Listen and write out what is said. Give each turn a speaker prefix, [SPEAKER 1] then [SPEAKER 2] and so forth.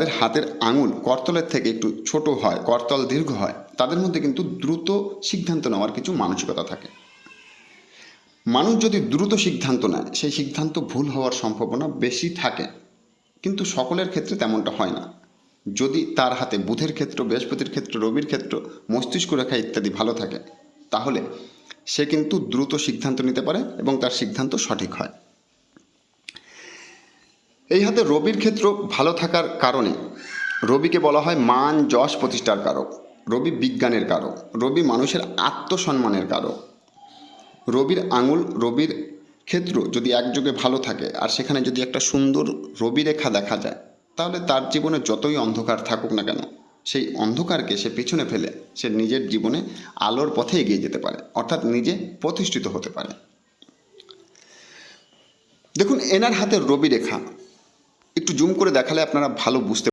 [SPEAKER 1] যাদের হাতের আঙুল করতলের থেকে একটু ছোট হয়, করতল দীর্ঘ হয়, তাদের মধ্যে কিন্তু দ্রুত সিদ্ধান্ত নেওয়ার কিছু মানসিকতা থাকে। মানুষ যদি দ্রুত সিদ্ধান্ত নেয়, সেই সিদ্ধান্ত ভুল হওয়ার সম্ভাবনা বেশি থাকে, কিন্তু সকলের ক্ষেত্রে তেমনটা হয় না। যদি তার হাতে বুধের ক্ষেত্র, বৃহস্পতির ক্ষেত্র, রবির ক্ষেত্র, মস্তিষ্ক রেখা ইত্যাদি ভালো থাকে, তাহলে সে কিন্তু দ্রুত সিদ্ধান্ত নিতে পারে এবং তার সিদ্ধান্ত সঠিক হয়। এই হাতে রবির ক্ষেত্র ভালো থাকার কারণে রবিকে বলা হয় মান যশ প্রতিষ্ঠার কারক। রবি বিজ্ঞানের কারক, রবি মানুষের আত্মসম্মানের কারক। রবির আঙুল, রবির ক্ষেত্র যদি একযোগে ভালো থাকে আর সেখানে যদি একটা সুন্দর রবি রেখা দেখা যায়, তাহলে তার জীবনে যতই অন্ধকার থাকুক না কেন, সেই অন্ধকারকে সে পিছনে ফেলে সে নিজের জীবনে আলোর পথে এগিয়ে যেতে পারে, অর্থাৎ নিজে প্রতিষ্ঠিত হতে পারে। দেখুন এনার হাতের রবি রেখা একটু জুম করে দেখালে আপনারা ভালো বুঝতে